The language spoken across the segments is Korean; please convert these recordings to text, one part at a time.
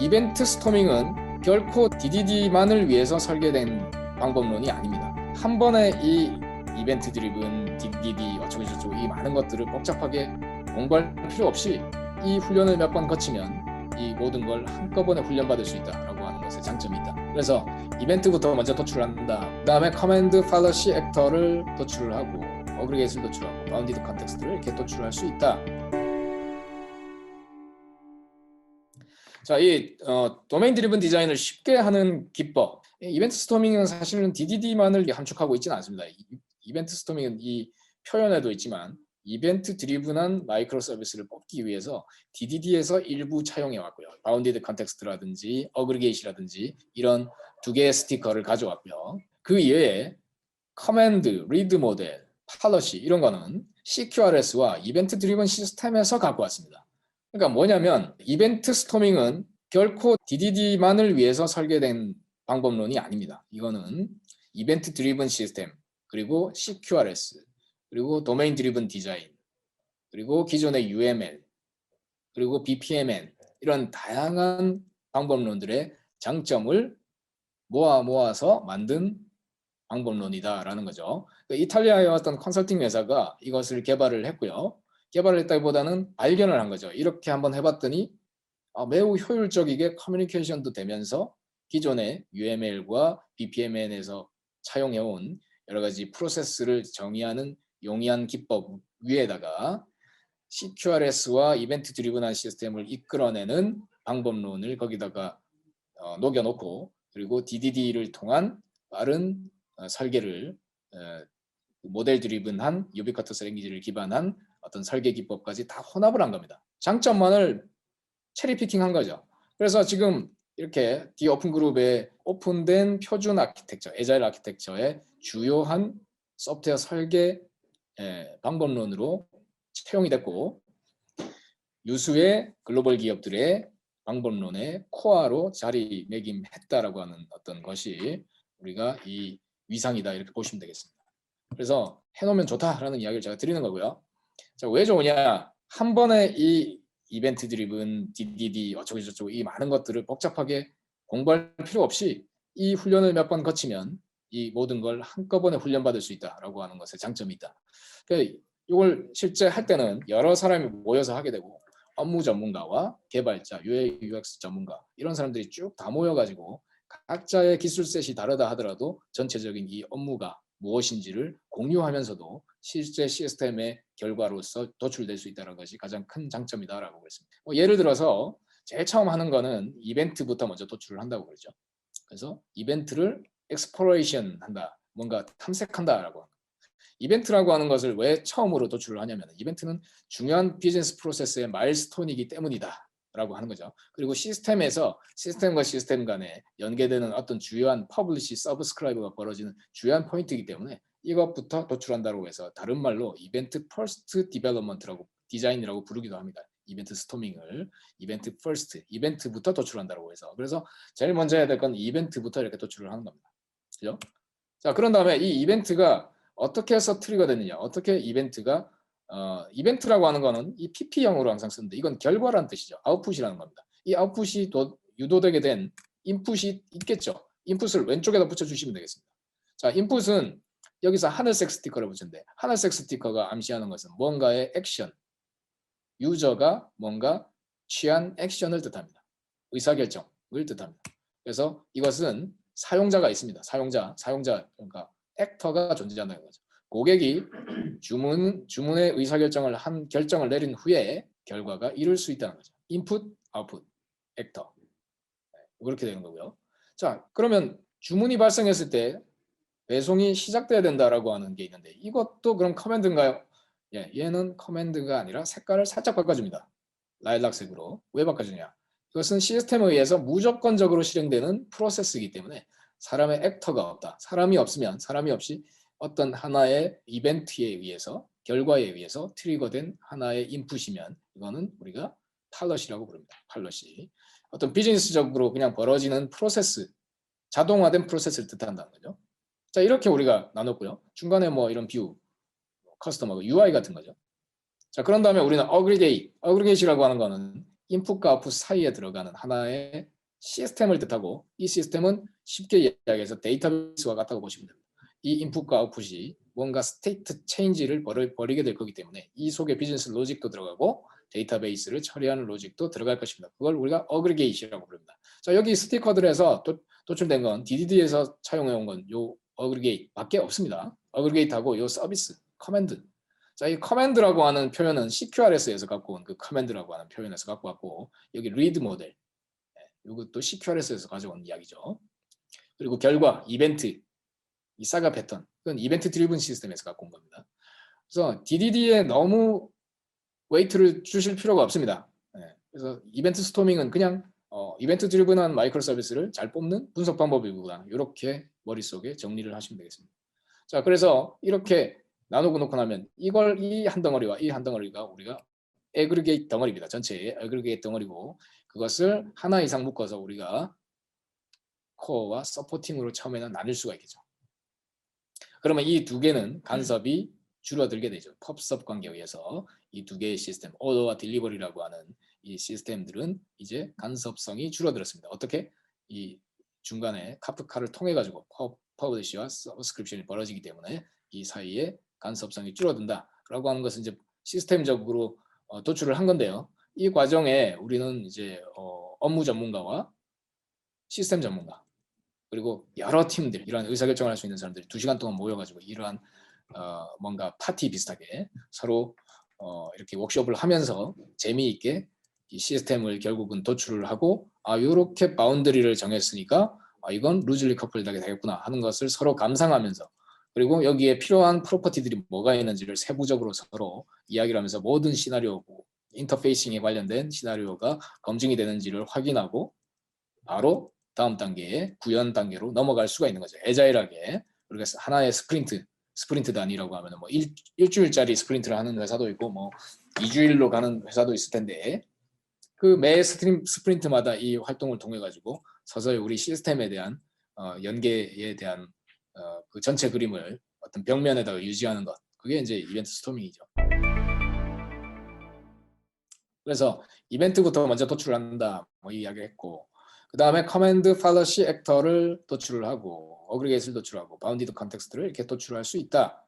이벤트 스토밍은 결코 DDD만을 위해서 설계된 방법론이 아닙니다. 한 번에 이 이벤트 드리븐, DDD, 어쩌고저쩌고 이 많은 것들을 복잡하게 공부할 필요 없이 이 훈련을 몇 번 거치면 이 모든 걸 한꺼번에 훈련받을 수 있다라고 하는 것의 장점이 있다. 그래서 이벤트부터 먼저 도출한다. 그 다음에 커맨드 팔러시 액터를 도출을 하고 어그리게이트를 도출하고 바운디드 컨텍스트를 이렇게 도출할 수 있다. 자, 이 도메인 드리븐 디자인을 쉽게 하는 기법. 이벤트 스토밍은 사실은 DDD만을 함축하고 있지는 않습니다. 이벤트 스토밍은 이 표현에도 있지만 이벤트 드리븐한 마이크로 서비스를 뽑기 위해서 DDD에서 일부 차용해 왔고요. 바운디드 컨텍스트라든지 어그리게이시라든지 이런 두 개의 스티커를 가져왔고요. 그 이외에 커맨드, 리드 모델, 팔러시 이런 거는 CQRS와 이벤트 드리븐 시스템에서 갖고 왔습니다. 그러니까 뭐냐면 이벤트 스토밍은 결코 DDD만을 위해서 설계된 방법론이 아닙니다. 이거는 이벤트 드리븐 시스템, 그리고 CQRS, 그리고 도메인 드리븐 디자인, 그리고 기존의 UML, 그리고 BPMN 이런 다양한 방법론들의 장점을 모아서 만든 방법론이다라는 거죠. 이탈리아의 어떤 컨설팅 회사가 이것을 개발을 했고요. 개발을 했다기보다는 발견을 한 거죠. 이렇게 한번 해봤더니 매우 효율적이게 커뮤니케이션도 되면서 기존의 UML과 BPMN에서 차용해온 여러 가지 프로세스를 정의하는 용이한 기법 위에다가 CQRS와 이벤트 드리븐한 시스템을 이끌어내는 방법론을 거기다가 녹여놓고 그리고 DDD를 통한 빠른 설계를 모델 드리븐한 유비쿼터스 랭귀지를 기반한 어떤 설계 기법까지 다 혼합을 한 겁니다. 장점만을 체리 피킹한 거죠. 그래서 지금 이렇게 D 오픈 그룹에 오픈된 표준 아키텍처, 에자일 아키텍처의 주요한 소프트웨어 설계 방법론으로 채용이 됐고 유수의 글로벌 기업들의 방법론의 코어로 자리매김했다라고 하는 어떤 것이 우리가 이 위상이다 이렇게 보시면 되겠습니다. 그래서 해놓으면 좋다라는 이야기를 제가 드리는 거고요. 자, 왜 좋으냐? 한 번에 이 이벤트 드리븐, DDD, 어쩌고저쩌고 이 많은 것들을 복잡하게 공부할 필요 없이 이 훈련을 몇 번 거치면 이 모든 걸 한꺼번에 훈련받을 수 있다라고 하는 것의 장점이 있다. 그러니까 이걸 실제 할 때는 여러 사람이 모여서 하게 되고 업무 전문가와 개발자, UI, UX 전문가 이런 사람들이 쭉 다 모여가지고 각자의 기술셋이 다르다 하더라도 전체적인 이 업무가 무엇인지를 공유하면서도 실제 시스템의 결과로서 도출될 수 있다는 것이 가장 큰 장점이다라고 그랬습니다. 예를 들어서 제일 처음 하는 거는 이벤트부터 먼저 도출을 한다고 그러죠. 그래서 이벤트를 exploration 한다, 뭔가 탐색한다라고. 이벤트라고 하는 것을 왜 처음으로 도출을 하냐면 이벤트는 중요한 비즈니스 프로세스의 마일스톤이기 때문이다 라고 하는 거죠. 그리고 시스템에서 시스템과 시스템 간에 연계되는 어떤 주요한 퍼블리시, 서브스크라이브가 벌어지는 주요한 포인트이기 때문에 이것부터 도출한다고 해서 다른 말로 이벤트 퍼스트 디벨롭먼트라고 디자인이라고 부르기도 합니다. 이벤트 스토밍을 이벤트 퍼스트, 이벤트부터 도출한다고 해서 그래서 제일 먼저 해야 될 건 이벤트부터 이렇게 도출을 하는 겁니다. 그죠? 자, 그런 다음에 이 이벤트가 어떻게 해서 트리거 됐느냐, 어떻게 이벤트가 이벤트라고 하는 거는 이 PP형으로 항상 쓰는데 이건 결과라는 뜻이죠. 아웃풋이라는 겁니다. 이 아웃풋이 유도되게 된 인풋이 있겠죠. 인풋을 왼쪽에다 붙여주시면 되겠습니다. 자, 인풋은 여기서 하늘색 스티커를 붙였는데 하늘색 스티커가 암시하는 것은 뭔가의 액션, 유저가 뭔가 취한 액션을 뜻합니다. 의사결정을 뜻합니다. 그래서 이것은 사용자가 있습니다. 사용자 그러니까 액터가 존재한다는 거죠. 고객이 주문의 의사결정을 결정을 내린 후에 결과가 이룰 수 있다는 거죠. 인풋, 아웃풋, 액터. 그렇게 되는 거고요. 자, 그러면 주문이 발생했을 때 배송이 시작돼야 된다라고 하는 게 있는데 이것도 그럼 커맨드인가요? 예, 얘는 커맨드가 아니라 색깔을 살짝 바꿔줍니다. 라일락색으로. 왜 바꿔주냐? 이것은 시스템에 의해서 무조건적으로 실행되는 프로세스이기 때문에 사람의 액터가 없다. 사람이 없으면 사람이 없이 어떤 하나의 이벤트에 의해서 결과에 의해서 트리거된 하나의 인풋이면 이거는 우리가 팔럿이라고 부릅니다. 팔럿이. 어떤 비즈니스적으로 그냥 벌어지는 프로세스, 자동화된 프로세스를 뜻한다는 거죠. 자, 이렇게 우리가 나눴고요. 중간에 뭐 이런 뷰, 커스터머, UI 같은 거죠. 자, 그런 다음에 우리는 어그리게이트라고 하는 거는 인풋과 아웃풋 사이에 들어가는 하나의 시스템을 뜻하고, 이 시스템은 쉽게 이야기해서 데이터베이스와 같다고 보시면 됩니다. 이 인풋과 아웃풋이 뭔가 스테이트 체인지를 벌이게 될 거기 때문에 이 속에 비즈니스 로직도 들어가고 데이터베이스를 처리하는 로직도 들어갈 것입니다. 그걸 우리가 어그리게이트라고 부릅니다. 자, 여기 스티커들에서 도출된 건 DDD에서 차용해 온 건 요 어그리게이트밖에 없습니다. 어그리게이트하고 요 서비스, 커맨드. 자, 이 커맨드라고 하는 표현은 CQRS에서 갖고 온 그 커맨드라고 하는 표현에서 갖고 왔고, 여기 리드 모델, 이것도 CQRS에서 가져온 이야기죠. 그리고 결과, 이벤트, 이 사가 패턴, 그건 이벤트 드리븐 시스템에서 갖고 온 겁니다. 그래서 DDD에 너무 웨이트를 주실 필요가 없습니다. 그래서 이벤트 스토밍은 그냥 이벤트 드리븐한 마이크로 서비스를 잘 뽑는 분석 방법이구나, 이렇게 머릿속에 정리를 하시면 되겠습니다. 자, 그래서 이렇게 나누고 놓고 나면 이걸 이 한 덩어리와 이 한 덩어리가 우리가 애그리게이트 덩어리입니다. 전체의 애그리게이트 덩어리고, 그것을 하나 이상 묶어서 우리가 코어와 서포팅으로 처음에는 나눌 수가 있겠죠. 그러면 이 두 개는 간섭이 줄어들게 되죠. 펍섭 관계에 의해서 이 두 개의 시스템, 오더와 딜리버리라고 하는 이 시스템들은 이제 간섭성이 줄어들었습니다. 어떻게? 이 중간에 카프카를 통해 가지고 퍼블리시와 서브스크립션이 벌어지기 때문에 이 사이에 간섭성이 줄어든다라고 하는 것은 이제 시스템적으로 도출을 한 건데요. 이 과정에 우리는 이제 업무 전문가와 시스템 전문가, 그리고 여러 팀들, 이러한 의사결정을 할 수 있는 사람들이 2시간 동안 모여가지고 이러한 뭔가 파티 비슷하게 서로 이렇게 워크숍을 하면서 재미있게 이 시스템을 결국은 도출을 하고, 이렇게 바운더리를 정했으니까 이건 루즐리 커플하게 되겠구나 하는 것을 서로 감상하면서, 그리고 여기에 필요한 프로퍼티들이 뭐가 있는지를 세부적으로 서로 이야기를 하면서 모든 시나리오, 인터페이싱에 관련된 시나리오가 검증이 되는지를 확인하고 바로 다음 단계에 구현 단계로 넘어갈 수가 있는 거죠. 애자일하게. 그래서 하나의 스프린트 단위라고 하면 뭐 일주일짜리 스프린트를 하는 회사도 있고 뭐 2주일로 가는 회사도 있을 텐데, 그 매 스프린트마다 이 활동을 통해 가지고 서서히 우리 시스템에 대한 연계에 대한 그 전체 그림을 어떤 벽면에다가 유지하는 것, 그게 이제 이벤트 스토밍이죠. 그래서 이벤트부터 먼저 도출을 한다, 뭐 이야기를 했고, 그 다음에 커맨드 팔러시 액터를 도출을 하고 어그리게이트를 도출하고 바운디드 컨텍스트를 이렇게 도출할 수 있다.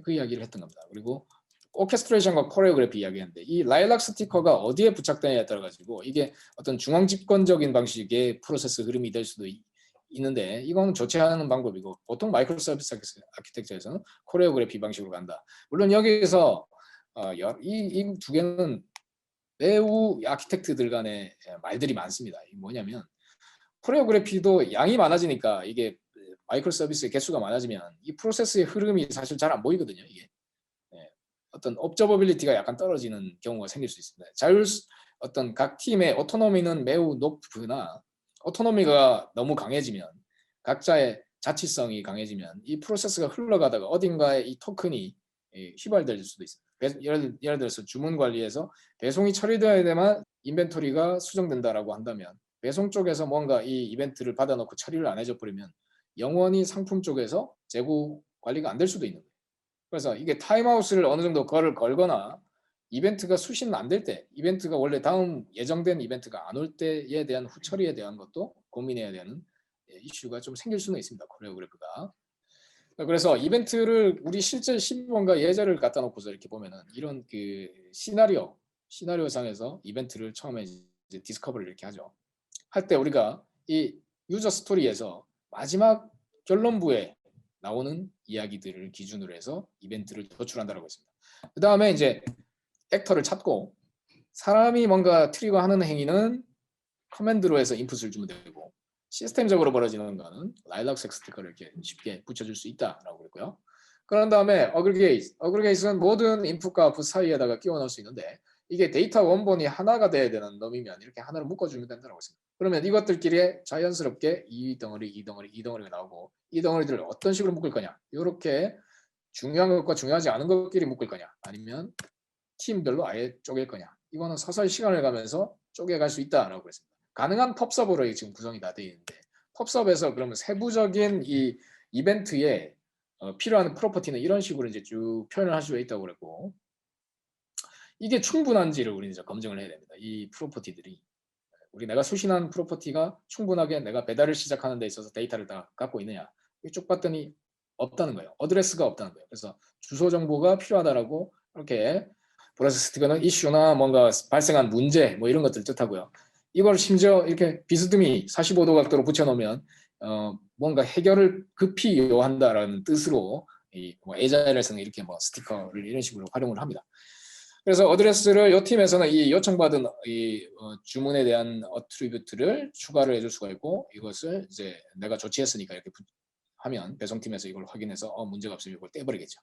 그 이야기를 했던 겁니다. 그리고 오케스트레이션과 코레오그래피 이야기했는데, 이 라일락 스티커가 어디에 부착되냐에 따라 가지고 이게 어떤 중앙 집권적인 방식의 프로세스 흐름이 될 수도 있는데, 이건 좋지 않은 방법이고, 보통 마이크로 서비스 아키텍처에서는 코레오그래피 방식으로 간다. 물론 여기에서 이 두 개는 매우 아키텍트들 간의 말들이 많습니다. 뭐냐면 코레오그래피도 양이 많아지니까, 이게 마이크로 서비스의 개수가 많아지면 이 프로세스의 흐름이 사실 잘 안 보이거든요. 이게 어떤 옵저버빌리티가 약간 떨어지는 경우가 생길 수 있습니다. 어떤 각 팀의 오토노미는 매우 높으나, 오토노미가 너무 강해지면, 각자의 자치성이 강해지면 이 프로세스가 흘러가다가 어딘가에 이 토큰이 휘발될 수도 있습니다. 예를 들어서 주문 관리에서 배송이 처리되어야 되만 인벤토리가 수정된다라고 한다면, 배송 쪽에서 뭔가 이 이벤트를 받아놓고 처리를 안 해줘 버리면 영원히 상품 쪽에서 재고 관리가 안 될 수도 있는 거예요. 그래서 이게 타임아웃을 어느 정도 걸거나 이벤트가 수신은 안 될 때, 이벤트가 원래 다음 예정된 이벤트가 안 올 때에 대한 후처리에 대한 것도 고민해야 되는 이슈가 좀 생길 수는 있습니다. 코레오그래프가. 그래서 이벤트를 우리 실제 시범과 예제를 갖다 놓고서 이렇게 보면은 이런 그 시나리오상에서 이벤트를 처음에 이제 디스커버를 이렇게 하죠. 할 때 우리가 이 유저 스토리에서 마지막 결론부에 나오는 이야기들을 기준으로 해서 이벤트를 도출한다고 했습니다. 그 다음에 이제 액터를 찾고, 사람이 뭔가 트리거하는 행위는 커맨드로 해서 인풋을 주면 되고, 시스템적으로 벌어지는 거는 라일락 스티커를 이렇게 쉽게 붙여줄 수 있다라고 그랬고요. 그런 다음에 어그리게이트는 모든 인풋과 아웃풋 사이에다가 끼워 넣을 수 있는데, 이게 데이터 원본이 하나가 돼야 되는 놈이면 이렇게 하나를 묶어주면 된다고 했습니다. 그러면 이것들끼리 자연스럽게 이 덩어리가 나오고, 이 덩어리들을 어떤 식으로 묶을 거냐, 이렇게 중요한 것과 중요하지 않은 것끼리 묶을 거냐, 아니면 팀별로 아예 쪼갤 거냐, 이거는 서서히 시간을 가면서 쪼개갈 수 있다라고 그랬습니다. 가능한 펍섭으로 지금 구성이 다 되어 있는데, 펍섭에서 그러면 세부적인 이 이벤트에 필요한 프로퍼티는 이런 식으로 이제 쭉 표현을 할 수 있다고 그랬고, 이게 충분한지를 우리는 이제 검증을 해야 됩니다. 이 프로퍼티들이 내가 수신한 프로퍼티가 충분하게 내가 배달을 시작하는 데 있어서 데이터를 다 갖고 있느냐. 쭉 봤더니 없다는 거예요. 어드레스가 없다는 거예요. 그래서 주소 정보가 필요하다라고 이렇게 보라색 스티커는 이슈나 뭔가 발생한 문제 뭐 이런 것들 뜻하고요. 이걸 심지어 이렇게 비스듬히 45도 각도로 붙여놓으면 뭔가 해결을 급히 요한다라는 뜻으로 뭐 에자일에서는 이렇게 뭐 스티커를 이런 식으로 활용을 합니다. 그래서 어드레스를 이 팀에서는 이 요청받은 이 주문에 대한 어트리뷰트를 추가를 해줄 수가 있고 이것을 이제 내가 조치했으니까 이렇게 하면 배송팀에서 이걸 확인해서 문제가 없으면 이걸 떼버리겠죠.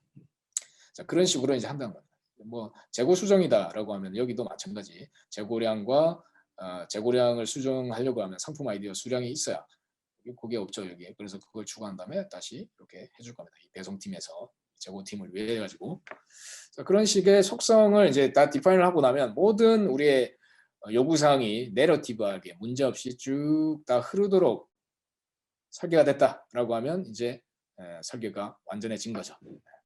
자, 그런 식으로 이제 한다는 겁니다. 뭐 재고 수정이다라고 하면 여기도 마찬가지 재고량과 재고량을 수정하려고 하면 상품 아이디어 수량이 있어야 그게 없죠 여기에. 그래서 그걸 추가한 다음에 다시 이렇게 해줄 겁니다. 이 배송팀에서 재고팀을 위해 가지고 그런 식의 속성을 이제 다 디파인을 하고 나면 모든 우리의 요구사항이 내러티브하게 문제없이 쭉 다 흐르도록 설계가 됐다라고 하면 이제 설계가 완전해진 거죠.